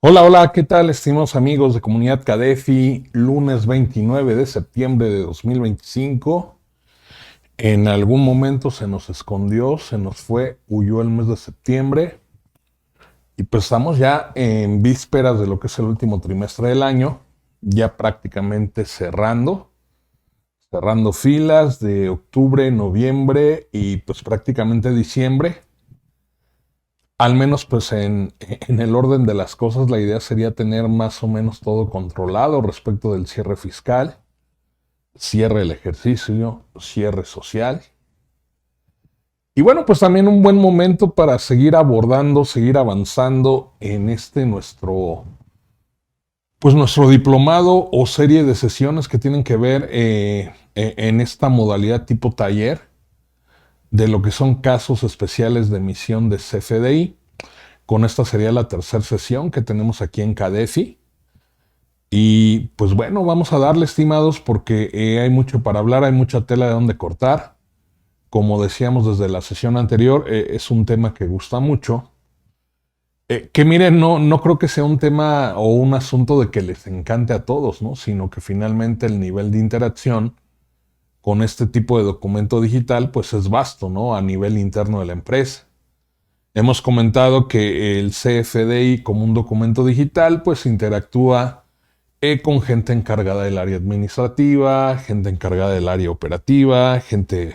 Hola, hola, ¿qué tal, estimados amigos de Comunidad Cadefi? Lunes 29 de septiembre de 2025. En algún momento se nos escondió, se nos fue, huyó el mes de septiembre y pues estamos ya en vísperas de lo que es el último trimestre del año, ya prácticamente cerrando filas de octubre, noviembre y pues prácticamente diciembre. Al menos pues en el orden de las cosas, la idea sería tener más o menos todo controlado respecto del cierre fiscal, cierre del ejercicio, cierre social. Y bueno, pues también un buen momento para seguir abordando, seguir avanzando en nuestro diplomado o serie de sesiones que tienen que ver en esta modalidad tipo taller de lo que son casos especiales de emisión de CFDI. Con esta sería la tercera sesión que tenemos aquí en Cadefi. Y pues bueno, vamos a darle, estimados, porque hay mucho para hablar, hay mucha tela de donde cortar. Como decíamos desde la sesión anterior, es un tema que gusta mucho. Que miren, no creo que sea un tema o un asunto de que les encante a todos, ¿no? Sino que finalmente el nivel de interacción con este tipo de documento digital, pues es vasto, ¿no? A nivel interno de la empresa. Hemos comentado que el CFDI como un documento digital, pues interactúa con gente encargada del área administrativa, gente encargada del área operativa, gente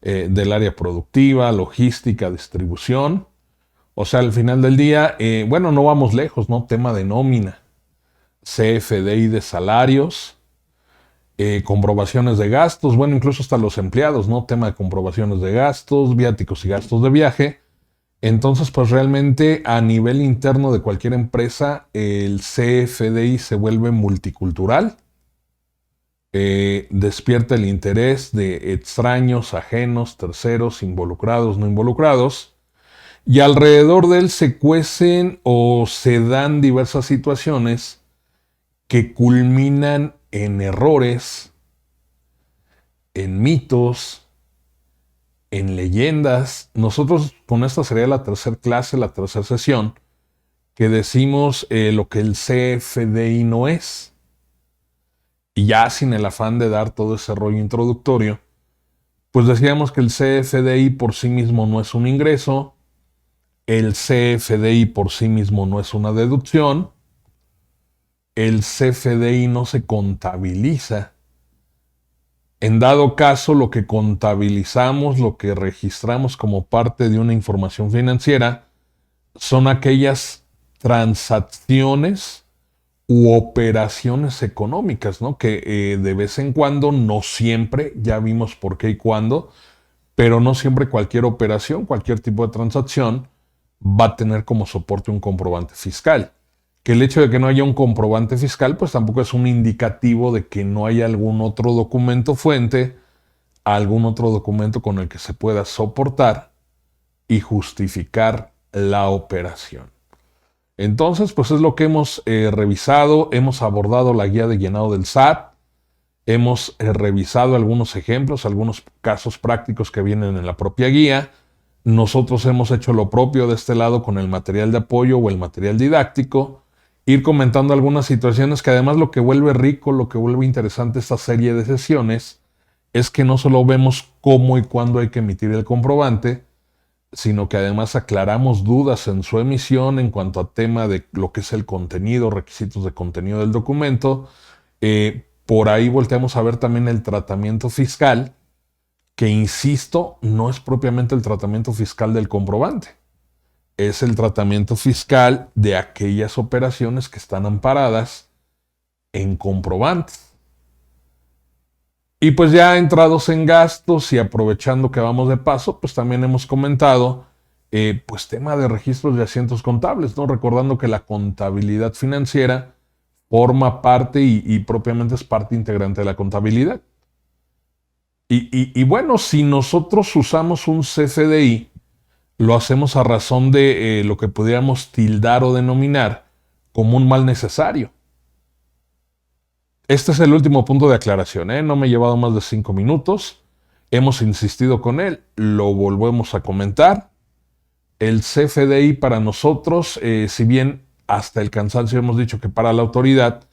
del área productiva, logística, distribución. O sea, al final del día, bueno, no vamos lejos, ¿no? Tema de nómina, CFDI de salarios, comprobaciones de gastos, bueno, incluso hasta los empleados, ¿no? Tema de comprobaciones de gastos, viáticos y gastos de viaje. Entonces, pues realmente a nivel interno de cualquier empresa, el CFDI se vuelve multicultural, despierta el interés de extraños, ajenos, terceros, involucrados, no involucrados, y alrededor de él se cuecen o se dan diversas situaciones que culminan en errores, en mitos, en leyendas. Nosotros con esta sería la tercera clase, la tercera sesión, que decimos lo que el CFDI no es. Y ya sin el afán de dar todo ese rollo introductorio, pues decíamos que el CFDI por sí mismo no es un ingreso, el CFDI por sí mismo no es una deducción, el CFDI no se contabiliza. En dado caso, lo que contabilizamos, lo que registramos como parte de una información financiera, son aquellas transacciones u operaciones económicas, ¿no? Que de vez en cuando, no siempre, ya vimos por qué y cuándo, pero no siempre cualquier operación, cualquier tipo de transacción va a tener como soporte un comprobante fiscal. Que el hecho de que no haya un comprobante fiscal, pues tampoco es un indicativo de que no haya algún otro documento fuente, algún otro documento con el que se pueda soportar y justificar la operación. Entonces, pues es lo que hemos revisado, hemos abordado la guía de llenado del SAT, hemos revisado algunos ejemplos, algunos casos prácticos que vienen en la propia guía. Nosotros hemos hecho lo propio de este lado con el material de apoyo o el material didáctico, ir comentando algunas situaciones que además lo que vuelve rico, lo que vuelve interesante esta serie de sesiones, es que no solo vemos cómo y cuándo hay que emitir el comprobante, sino que además aclaramos dudas en su emisión en cuanto a tema de lo que es el contenido, requisitos de contenido del documento. Por ahí volteamos a ver también el tratamiento fiscal, que insisto, no es propiamente el tratamiento fiscal del comprobante, es el tratamiento fiscal de aquellas operaciones que están amparadas en comprobantes. Y pues ya entrados en gastos y aprovechando que vamos de paso, pues también hemos comentado pues tema de registros de asientos contables, ¿no? Recordando que la contabilidad financiera forma parte y propiamente es parte integrante de la contabilidad. Y bueno, si nosotros usamos un CFDI, lo hacemos a razón de lo que pudiéramos tildar o denominar como un mal necesario. Este es el último punto de aclaración, ¿eh? No me he llevado más de 5 minutos. Hemos insistido con él, lo volvemos a comentar. El CFDI para nosotros, si bien hasta el cansancio hemos dicho que para la autoridad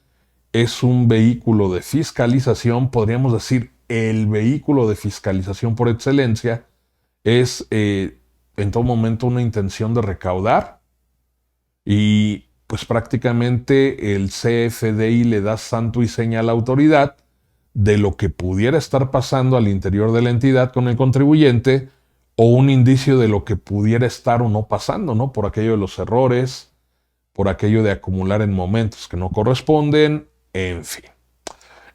es un vehículo de fiscalización, podríamos decir el vehículo de fiscalización por excelencia, es en todo momento una intención de recaudar y pues prácticamente el CFDI le da santo y seña a la autoridad de lo que pudiera estar pasando al interior de la entidad con el contribuyente o un indicio de lo que pudiera estar o no pasando, ¿no? Por aquello de los errores, por aquello de acumular en momentos que no corresponden, en fin.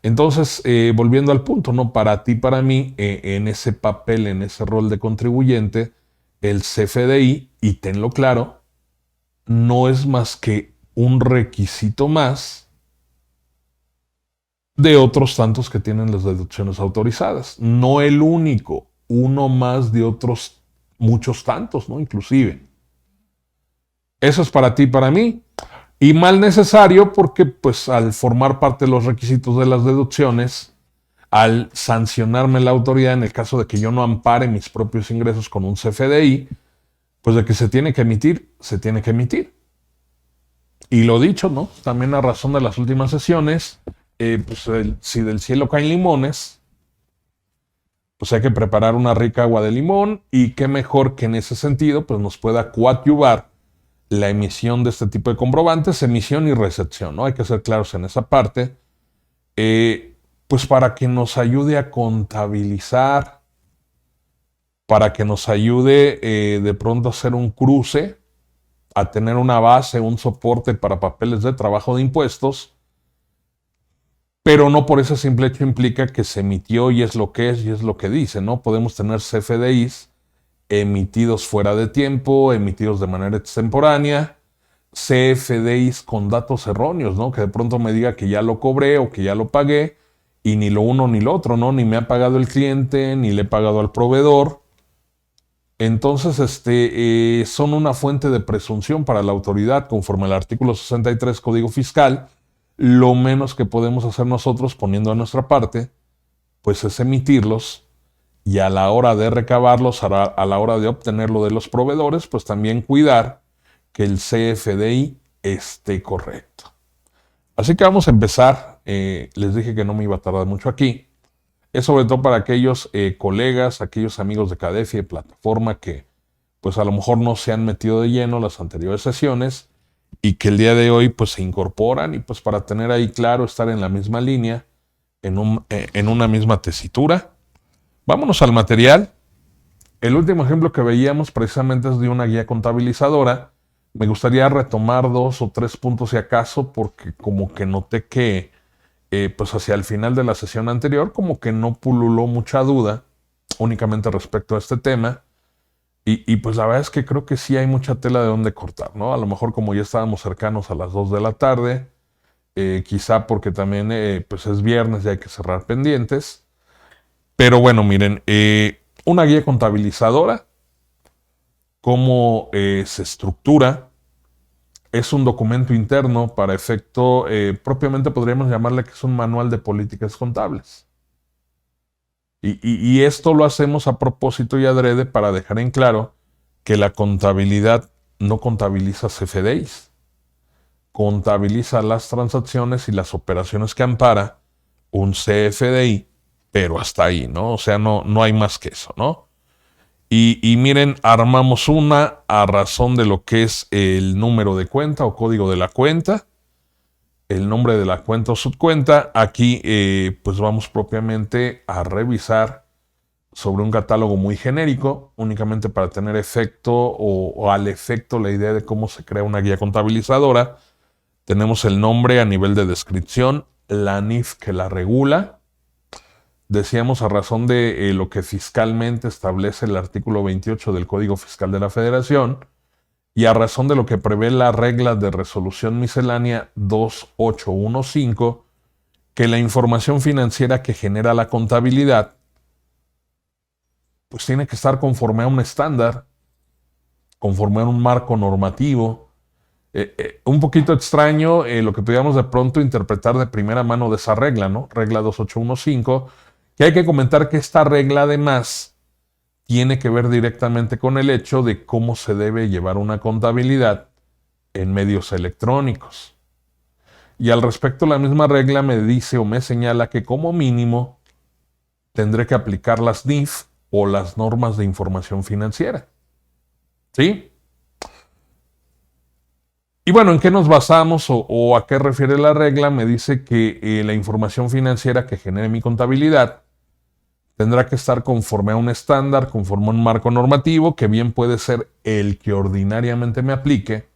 Entonces, volviendo al punto, ¿no? Para ti, para mí, en ese papel, en ese rol de contribuyente, el CFDI, y tenlo claro, no es más que un requisito más de otros tantos que tienen las deducciones autorizadas. No el único, uno más de otros muchos tantos, ¿no? Inclusive. Eso es para ti, para mí. Y mal necesario porque, pues, al formar parte de los requisitos de las deducciones, al sancionarme la autoridad en el caso de que yo no ampare mis propios ingresos con un CFDI, pues de que se tiene que emitir, se tiene que emitir. Y lo dicho, ¿no? También a razón de las últimas sesiones, pues si del cielo caen limones, pues hay que preparar una rica agua de limón y qué mejor que en ese sentido, pues nos pueda coadyuvar la emisión de este tipo de comprobantes, emisión y recepción, ¿no? Hay que ser claros en esa parte, pues para que nos ayude a contabilizar, para que nos ayude de pronto a hacer un cruce, a tener una base, un soporte para papeles de trabajo de impuestos, pero no por ese simple hecho implica que se emitió y es lo que es y es lo que dice, ¿no? Podemos tener CFDIs emitidos fuera de tiempo, emitidos de manera extemporánea, CFDIs con datos erróneos, ¿no? Que de pronto me diga que ya lo cobré o que ya lo pagué y ni lo uno ni lo otro, ¿no? Ni me ha pagado el cliente, ni le he pagado al proveedor. Entonces, son una fuente de presunción para la autoridad conforme al artículo 63 Código Fiscal. Lo menos que podemos hacer nosotros poniendo a nuestra parte, pues es emitirlos y a la hora de recabarlos, a la hora de obtenerlo de los proveedores, pues también cuidar que el CFDI esté correcto. Así que vamos a empezar. Les dije que no me iba a tardar mucho aquí. Es sobre todo para aquellos colegas, aquellos amigos de CADEFI, de plataforma, que pues a lo mejor no se han metido de lleno las anteriores sesiones y que el día de hoy pues se incorporan y pues para tener ahí claro, estar en la misma línea, en una misma tesitura. Vámonos al material. El último ejemplo que veíamos precisamente es de una guía contabilizadora. Me gustaría retomar 2 o 3 puntos si acaso, porque como que noté que pues hacia el final de la sesión anterior como que no pululó mucha duda únicamente respecto a este tema. Y pues la verdad es que creo que sí hay mucha tela de dónde cortar, ¿no? A lo mejor como ya estábamos cercanos a las 2 de la tarde, quizá porque también pues es viernes y hay que cerrar pendientes. Pero bueno, miren, una guía contabilizadora, cómo se estructura, es un documento interno para efecto, propiamente podríamos llamarle que es un manual de políticas contables. Y esto lo hacemos a propósito y adrede para dejar en claro que la contabilidad no contabiliza CFDIs, contabiliza las transacciones y las operaciones que ampara un CFDI, pero hasta ahí, ¿no? O sea, no hay más que eso, ¿no? Y miren, armamos una a razón de lo que es el número de cuenta o código de la cuenta, el nombre de la cuenta o subcuenta. Aquí pues vamos propiamente a revisar sobre un catálogo muy genérico, únicamente para tener efecto o al efecto la idea de cómo se crea una guía contabilizadora. Tenemos el nombre a nivel de descripción, la NIF que la regula. Decíamos a razón de lo que fiscalmente establece el artículo 28 del Código Fiscal de la Federación y a razón de lo que prevé la regla de resolución miscelánea 2815, que la información financiera que genera la contabilidad pues tiene que estar conforme a un estándar, conforme a un marco normativo. Un poquito extraño lo que podíamos de pronto interpretar de primera mano de esa regla, ¿no? Regla 2815, que hay que comentar que esta regla además tiene que ver directamente con el hecho de cómo se debe llevar una contabilidad en medios electrónicos. Y al respecto, la misma regla me dice o me señala que como mínimo tendré que aplicar las NIF o las normas de información financiera. ¿Sí? Y bueno, ¿en qué nos basamos o a qué refiere la regla? Me dice que la información financiera que genere mi contabilidad tendrá que estar conforme a un estándar, conforme a un marco normativo, que bien puede ser el que ordinariamente me aplique,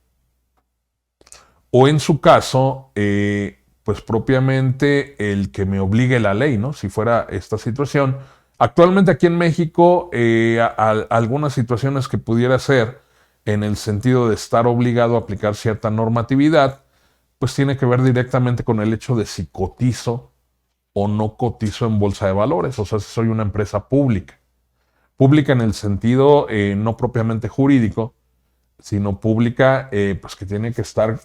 o en su caso, pues propiamente el que me obligue la ley, ¿no? Si fuera esta situación. Actualmente aquí en México, algunas situaciones que pudiera ser en el sentido de estar obligado a aplicar cierta normatividad, pues tiene que ver directamente con el hecho de si cotizo o no cotizo en bolsa de valores, o sea, si soy una empresa pública. Pública en el sentido no propiamente jurídico, sino pública pues que tiene que estar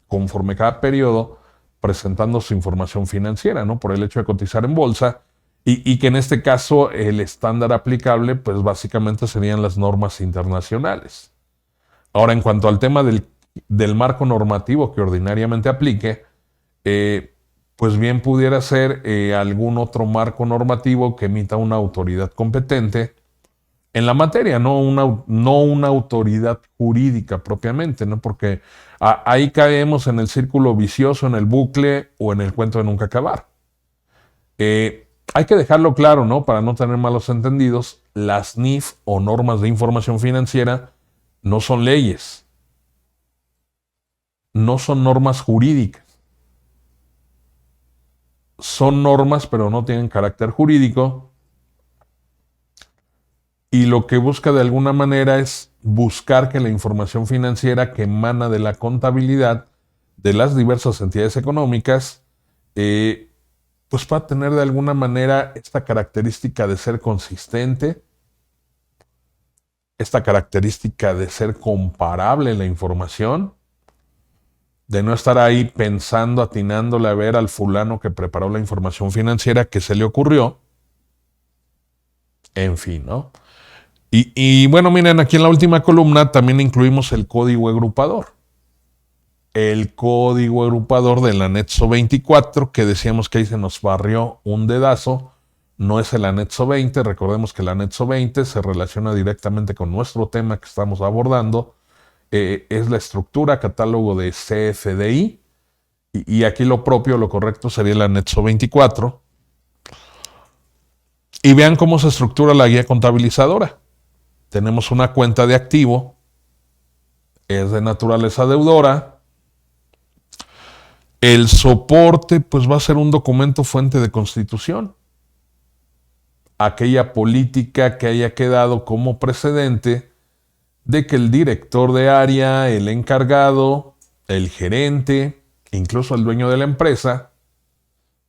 conforme cada periodo presentando su información financiera, ¿no? Por el hecho de cotizar en bolsa y que en este caso el estándar aplicable pues básicamente serían las normas internacionales. Ahora, en cuanto al tema del marco normativo que ordinariamente aplique, pues bien pudiera ser algún otro marco normativo que emita una autoridad competente en la materia, no una autoridad jurídica propiamente, ¿no? Porque ahí caemos en el círculo vicioso, en el bucle o en el cuento de nunca acabar. Hay que dejarlo claro, ¿no? Para no tener malos entendidos, las NIF o normas de información financiera no son leyes, no son normas jurídicas. Son normas, pero no tienen carácter jurídico. Y lo que busca de alguna manera es buscar que la información financiera que emana de la contabilidad de las diversas entidades económicas, pues pueda tener de alguna manera esta característica de ser consistente, esta característica de ser comparable la información, de no estar ahí pensando, atinándole a ver al fulano que preparó la información financiera que se le ocurrió. En fin, ¿no? Y bueno, miren, aquí en la última columna también incluimos el código agrupador. El código agrupador del anexo 24, que decíamos que ahí se nos barrió un dedazo, no es el anexo 20. Recordemos que el anexo 20 se relaciona directamente con nuestro tema que estamos abordando. Es la estructura, catálogo de CFDI. Y aquí lo propio, lo correcto sería el anexo 24. Y vean cómo se estructura la guía contabilizadora. Tenemos una cuenta de activo, es de naturaleza deudora. El soporte pues va a ser un documento fuente de constitución. Aquella política que haya quedado como precedente de que el director de área, el encargado, el gerente, incluso el dueño de la empresa,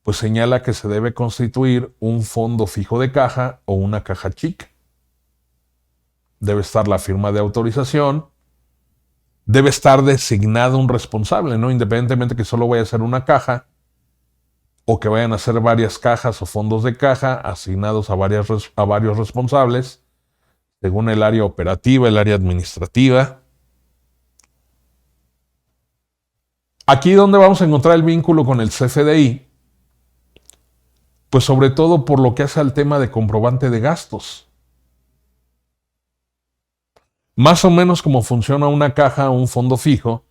pues señala que se debe constituir un fondo fijo de caja o una caja chica. Debe estar la firma de autorización, debe estar designado un responsable, ¿no? Independientemente que solo vaya a ser una caja o que vayan a ser varias cajas o fondos de caja asignados a varios responsables, según el área operativa, el área administrativa. Aquí donde vamos a encontrar el vínculo con el CFDI, pues sobre todo por lo que hace al tema de comprobante de gastos. Más o menos como funciona una caja o un fondo fijo,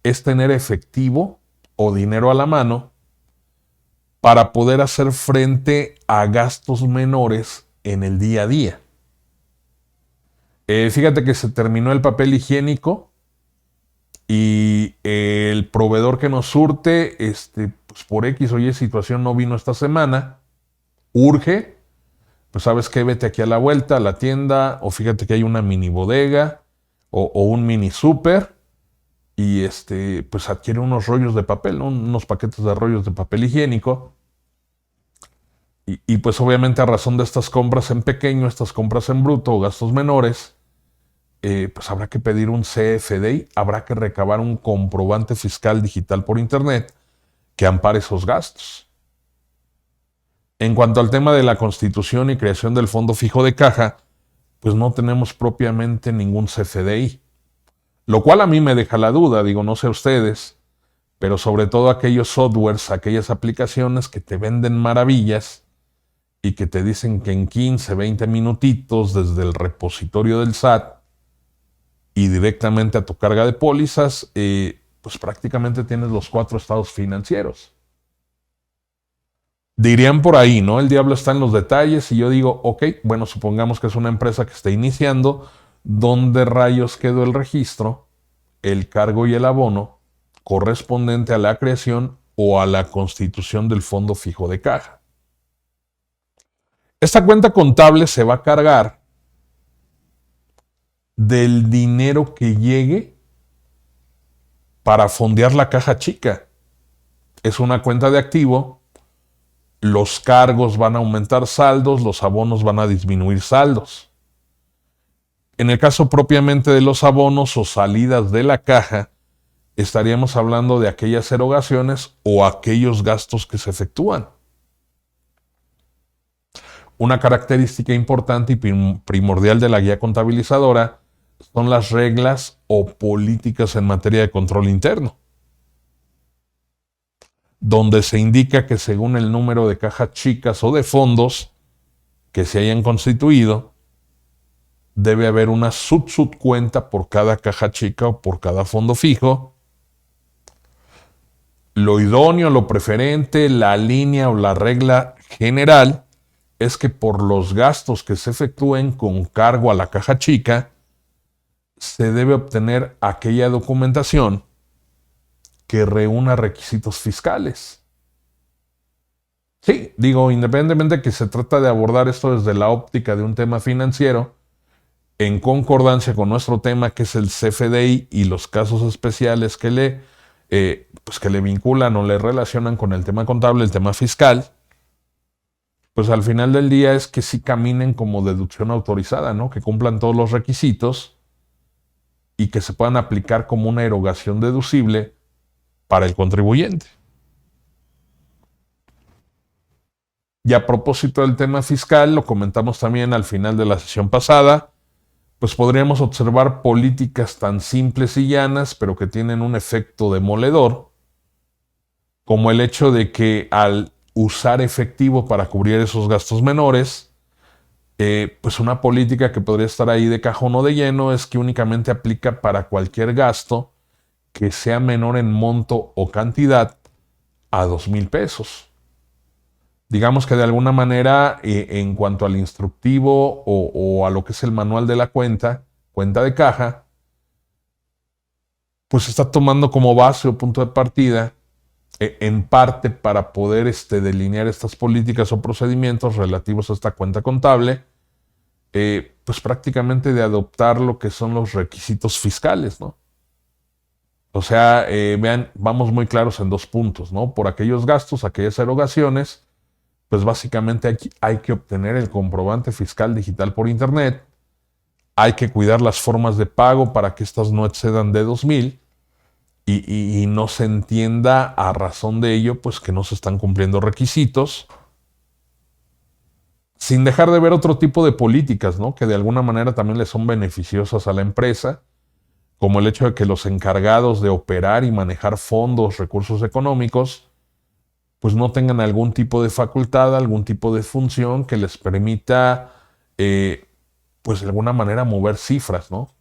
es tener efectivo o dinero a la mano para poder hacer frente a gastos menores en el día a día. Fíjate que se terminó el papel higiénico y el proveedor que nos surte, pues por X o Y situación no vino esta semana, urge. Pues sabes qué, vete aquí a la vuelta a la tienda, o fíjate que hay una mini bodega o un mini súper y pues adquiere unos rollos de papel, ¿no? Unos paquetes de rollos de papel higiénico. Y pues obviamente a razón de estas compras en pequeño, estas compras en bruto o gastos menores, pues habrá que pedir un CFDI, habrá que recabar un comprobante fiscal digital por internet que ampare esos gastos. En cuanto al tema de la constitución y creación del fondo fijo de caja, pues no tenemos propiamente ningún CFDI. Lo cual a mí me deja la duda, digo, no sé ustedes, pero sobre todo aquellos softwares, aquellas aplicaciones que te venden maravillas y que te dicen que en 15, 20 minutitos desde el repositorio del SAT y directamente a tu carga de pólizas, pues prácticamente tienes los 4 estados financieros. Dirían por ahí, ¿no? El diablo está en los detalles y yo digo, ok, bueno, supongamos que es una empresa que está iniciando, ¿dónde rayos quedó el registro, el cargo y el abono correspondiente a la creación o a la constitución del fondo fijo de caja? Esta cuenta contable se va a cargar del dinero que llegue para fondear la caja chica. Es una cuenta de activo. Los cargos van a aumentar saldos, los abonos van a disminuir saldos. En el caso propiamente de los abonos o salidas de la caja, estaríamos hablando de aquellas erogaciones o aquellos gastos que se efectúan. Una característica importante y primordial de la guía contabilizadora son las reglas o políticas en materia de control interno, donde se indica que según el número de cajas chicas o de fondos que se hayan constituido, debe haber una subcuenta por cada caja chica o por cada fondo fijo. Lo idóneo, lo preferente, la línea o la regla general es que por los gastos que se efectúen con cargo a la caja chica, se debe obtener aquella documentación que reúna requisitos fiscales. Sí, digo, independientemente de que se trata de abordar esto desde la óptica de un tema financiero, en concordancia con nuestro tema que es el CFDI y los casos especiales que le vinculan o le relacionan con el tema contable, el tema fiscal, pues al final del día es que sí caminen como deducción autorizada, ¿no? Que cumplan todos los requisitos y que se puedan aplicar como una erogación deducible para el contribuyente. Y a propósito del tema fiscal, lo comentamos también al final de la sesión pasada, pues podríamos observar políticas tan simples y llanas, pero que tienen un efecto demoledor, como el hecho de que al usar efectivo para cubrir esos gastos menores, pues una política que podría estar ahí de cajón o de lleno es que únicamente aplica para cualquier gasto que sea menor en monto o cantidad a 2,000 pesos. Digamos que de alguna manera, en cuanto al instructivo o a lo que es el manual de la cuenta de caja, pues está tomando como base o punto de partida, en parte para poder delinear estas políticas o procedimientos relativos a esta cuenta contable, pues prácticamente de adoptar lo que son los requisitos fiscales, ¿no? O sea, vean, vamos muy claros en 2 puntos, ¿no? Por aquellos gastos, aquellas erogaciones, pues básicamente hay que obtener el comprobante fiscal digital por internet, hay que cuidar las formas de pago para que estas no excedan de 2,000 y no se entienda a razón de ello, pues que no se están cumpliendo requisitos, sin dejar de ver otro tipo de políticas, ¿no? Que de alguna manera también le son beneficiosas a la empresa, como el hecho de que los encargados de operar y manejar fondos, recursos económicos, pues no tengan algún tipo de facultad, algún tipo de función que les permita, pues de alguna manera mover cifras, ¿no?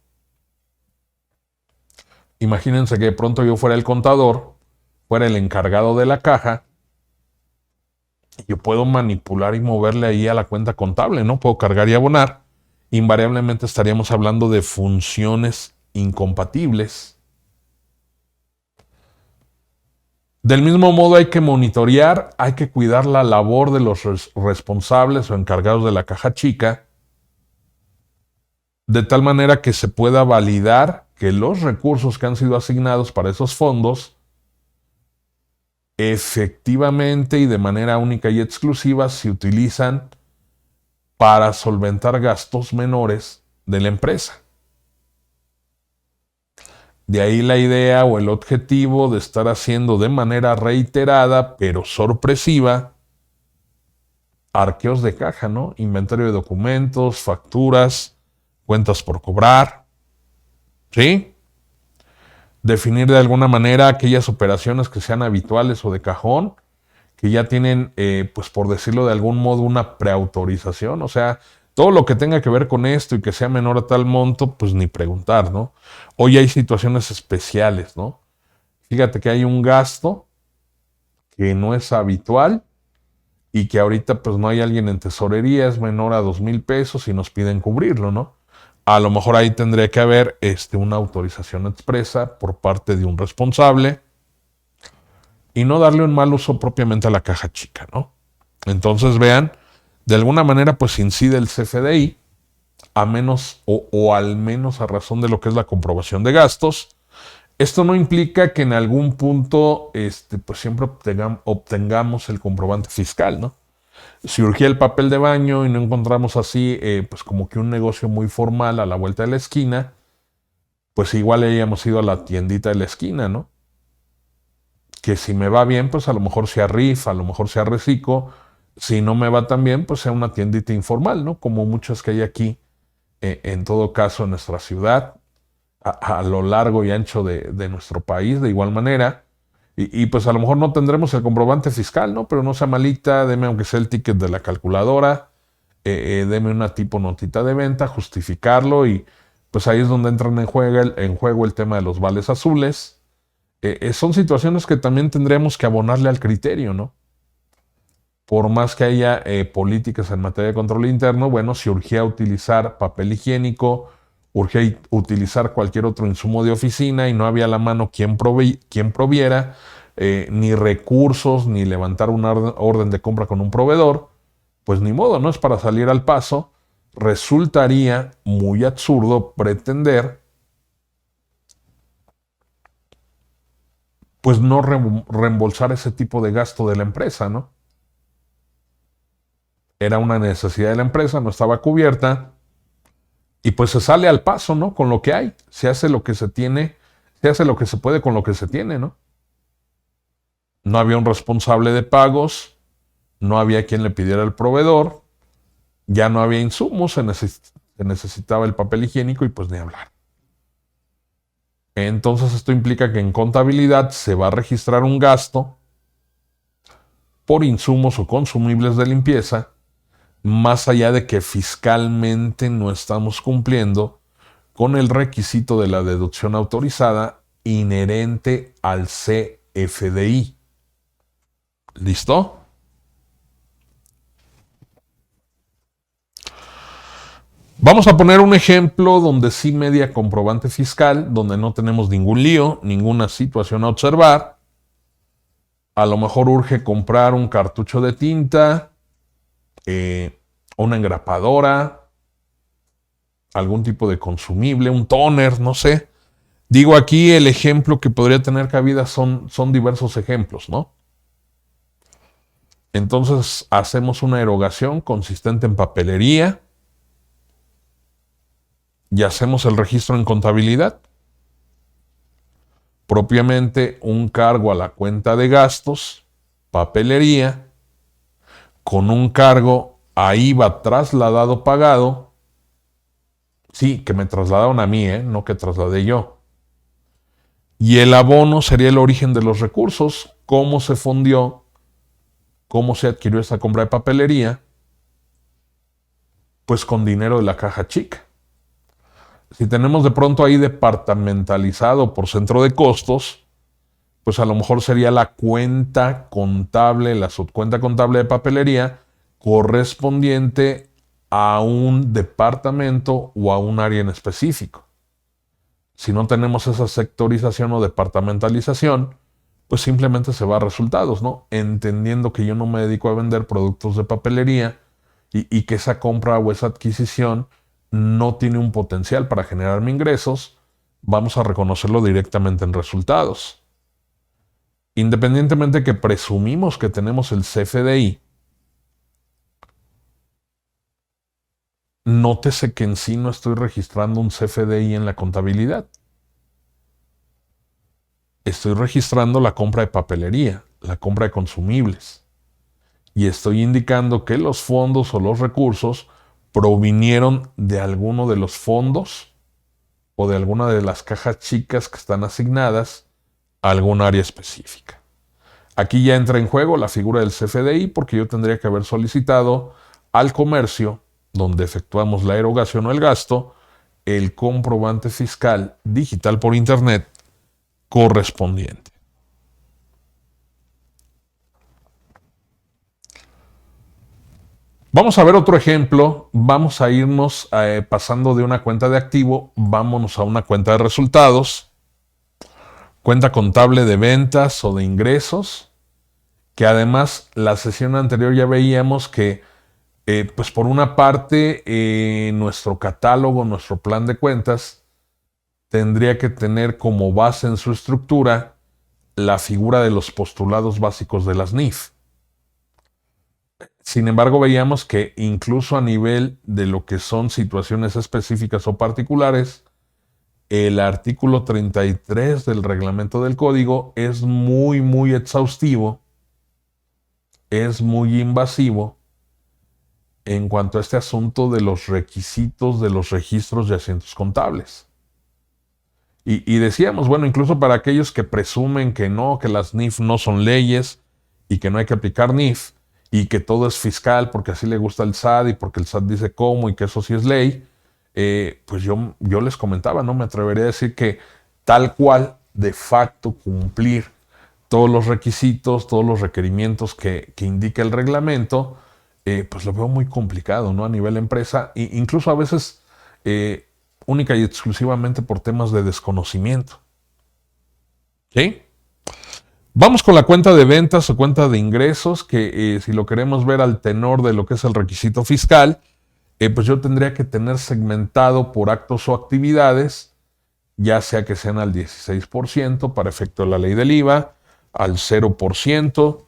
Imagínense que de pronto yo fuera el contador, fuera el encargado de la caja, y yo puedo manipular y moverle ahí a la cuenta contable, ¿no? Puedo cargar y abonar. Invariablemente estaríamos hablando de funciones incompatibles. Del mismo modo hay que monitorear, hay que cuidar la labor de los responsables o encargados de la caja chica, de tal manera que se pueda validar que los recursos que han sido asignados para esos fondos efectivamente y de manera única y exclusiva se utilizan para solventar gastos menores de la empresa. De ahí la idea o el objetivo de estar haciendo de manera reiterada, pero sorpresiva, arqueos de caja, ¿no? Inventario de documentos, facturas, cuentas por cobrar, ¿sí? definir de alguna manera aquellas operaciones que sean habituales o de cajón, que ya tienen, pues por decirlo de algún modo, una preautorización. O sea, todo lo que tenga que ver con esto y que sea menor a tal monto, pues ni preguntar, ¿no? Hoy hay situaciones especiales, ¿no? Fíjate que hay un gasto que no es habitual y que ahorita pues no hay alguien en tesorería, es menor a 2,000 pesos y nos piden cubrirlo, ¿no? A lo mejor ahí tendría que haber una autorización expresa por parte de un responsable y no darle un mal uso propiamente a la caja chica, ¿no? Entonces vean, de alguna manera pues incide el CFDI, a menos o al menos a razón de lo que es la comprobación de gastos. Esto no implica que en algún punto pues siempre obtengamos el comprobante fiscal, ¿no? Si urgía el papel de baño y no encontramos así, pues como que un negocio muy formal a la vuelta de la esquina, pues igual hayamos ido a la tiendita de la esquina, ¿no? Que si me va bien, pues a lo mejor sea RIF, a lo mejor sea Reciclo. Si no me va tan bien, pues sea una tiendita informal, ¿no? Como muchas que hay aquí, en todo caso, en nuestra ciudad, a lo largo y ancho de nuestro país, de igual manera. Y pues a lo mejor no tendremos el comprobante fiscal, ¿no? Pero no sea malita, deme aunque sea el ticket de la calculadora, deme una tipo notita de venta, justificarlo y pues ahí es donde entran en juego el tema de los vales azules. Son situaciones que también tendremos que abonarle al criterio, ¿no? Por más que haya políticas en materia de control interno, bueno, si urgía utilizar papel higiénico, urgía utilizar cualquier otro insumo de oficina y no había a la mano quien proviera, ni recursos, ni levantar una orden de compra con un proveedor, pues ni modo, no es para salir al paso. Resultaría muy absurdo pretender, pues no reembolsar ese tipo de gasto de la empresa, ¿no? Era una necesidad de la empresa, no estaba cubierta, y pues se sale al paso, ¿no? Con lo que hay. Se hace lo que se tiene, se hace lo que se puede con lo que se tiene, ¿no? No había un responsable de pagos, no había quien le pidiera al proveedor, ya no había insumos, se necesitaba el papel higiénico y pues ni hablar. Entonces esto implica que en contabilidad se va a registrar un gasto por insumos o consumibles de limpieza, más allá de que fiscalmente no estamos cumpliendo con el requisito de la deducción autorizada inherente al CFDI. ¿Listo? Vamos a poner un ejemplo donde sí media comprobante fiscal, donde no tenemos ningún lío, ninguna situación a observar. A lo mejor urge comprar un cartucho de tinta, una engrapadora, algún tipo de consumible, un toner, no sé. Digo aquí el ejemplo que podría tener cabida son diversos ejemplos, ¿no? Entonces hacemos una erogación consistente en papelería y hacemos el registro en contabilidad. Propiamente un cargo a la cuenta de gastos, papelería, con un cargo a IVA trasladado pagado. Sí, que me trasladaron a mí, no que trasladé yo. Y el abono sería el origen de los recursos, cómo se fundió, cómo se adquirió esta compra de papelería, pues con dinero de la caja chica. Si tenemos de pronto ahí departamentalizado por centro de costos, pues a lo mejor sería la cuenta contable, la subcuenta contable de papelería correspondiente a un departamento o a un área en específico. Si no tenemos esa sectorización o departamentalización, pues simplemente se va a resultados, ¿no? Entendiendo que yo no me dedico a vender productos de papelería y que esa compra o esa adquisición no tiene un potencial para generarme ingresos, vamos a reconocerlo directamente en resultados. Independientemente que presumimos que tenemos el CFDI, nótese que en sí no estoy registrando un CFDI en la contabilidad. Estoy registrando la compra de papelería, la compra de consumibles. Y estoy indicando que los fondos o los recursos provinieron de alguno de los fondos o de alguna de las cajas chicas que están asignadas a algún área específica. Aquí ya entra en juego la figura del CFDI porque yo tendría que haber solicitado al comercio, donde efectuamos la erogación o el gasto, el comprobante fiscal digital por Internet correspondiente. Vamos a ver otro ejemplo. Vamos a irnos pasando de una cuenta de activo, vámonos a una cuenta de resultados, cuenta contable de ventas o de ingresos, que además la sesión anterior ya veíamos que, pues por una parte, nuestro catálogo, nuestro plan de cuentas, tendría que tener como base en su estructura la figura de los postulados básicos de las NIF. Sin embargo, veíamos que incluso a nivel de lo que son situaciones específicas o particulares, el artículo 33 del reglamento del código es muy exhaustivo, es muy invasivo en cuanto a este asunto de los requisitos de los registros de asientos contables. Y decíamos, bueno, incluso para aquellos que presumen que no, que las NIF no son leyes y que no hay que aplicar NIF y que todo es fiscal porque así le gusta el SAT y porque el SAT dice cómo y que eso sí es ley, pues yo les comentaba, no me atrevería a decir que tal cual, de facto, cumplir todos los requisitos, todos los requerimientos que indica el reglamento, pues lo veo muy complicado, ¿no? A nivel empresa, e incluso a veces única y exclusivamente por temas de desconocimiento. ¿Sí? Vamos con la cuenta de ventas o cuenta de ingresos, que si lo queremos ver al tenor de lo que es el requisito fiscal, pues yo tendría que tener segmentado por actos o actividades, ya sea que sean al 16% para efecto de la ley del IVA, al 0%,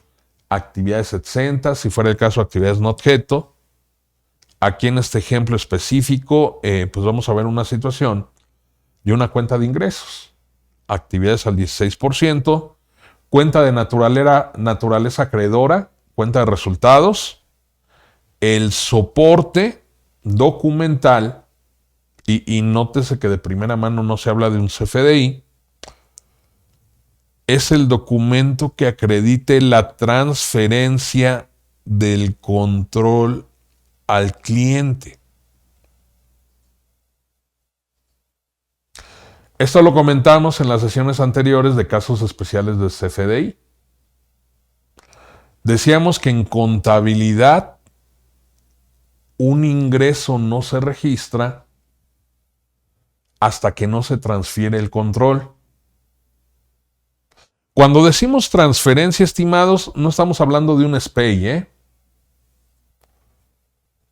actividades exentas, si fuera el caso actividades no objeto. Aquí en este ejemplo específico, pues vamos a ver una situación de una cuenta de ingresos, actividades al 16%, cuenta de naturaleza acreedora, cuenta de resultados, el soporte documental, y nótese que de primera mano no se habla de un CFDI, es el documento que acredite la transferencia del control al cliente. Esto lo comentamos en las sesiones anteriores de casos especiales de CFDI. Decíamos que en contabilidad un ingreso no se registra hasta que no se transfiere el control. Cuando decimos transferencia, estimados, no estamos hablando de un SPEI,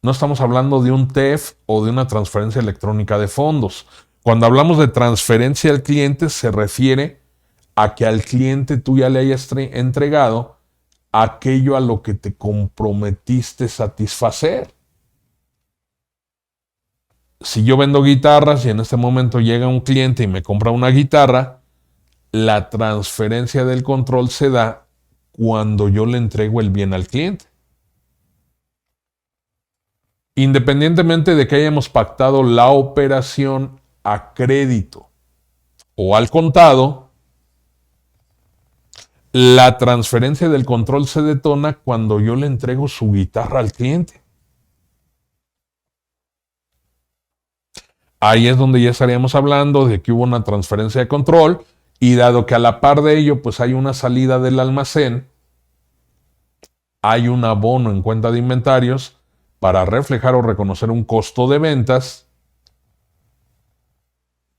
No estamos hablando de un TEF o de una transferencia electrónica de fondos. Cuando hablamos de transferencia al cliente, se refiere a que al cliente tú ya le hayas entregado aquello a lo que te comprometiste satisfacer. Si yo vendo guitarras y en este momento llega un cliente y me compra una guitarra, la transferencia del control se da cuando yo le entrego el bien al cliente. Independientemente de que hayamos pactado la operación a crédito o al contado, la transferencia del control se detona cuando yo le entrego su guitarra al cliente. Ahí es donde ya estaríamos hablando de que hubo una transferencia de control y dado que a la par de ello pues hay una salida del almacén, hay un abono en cuenta de inventarios para reflejar o reconocer un costo de ventas,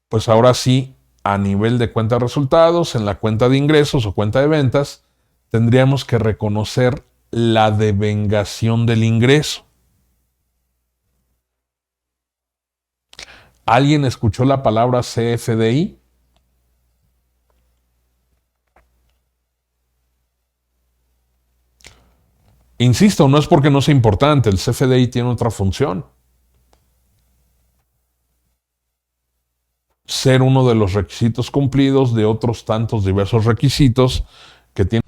pues ahora sí, a nivel de cuenta de resultados, en la cuenta de ingresos o cuenta de ventas, tendríamos que reconocer la devengación del ingreso. ¿Alguien escuchó la palabra CFDI? Insisto, no es porque no sea importante, el CFDI tiene otra función. Ser uno de los requisitos cumplidos de otros tantos diversos requisitos que tiene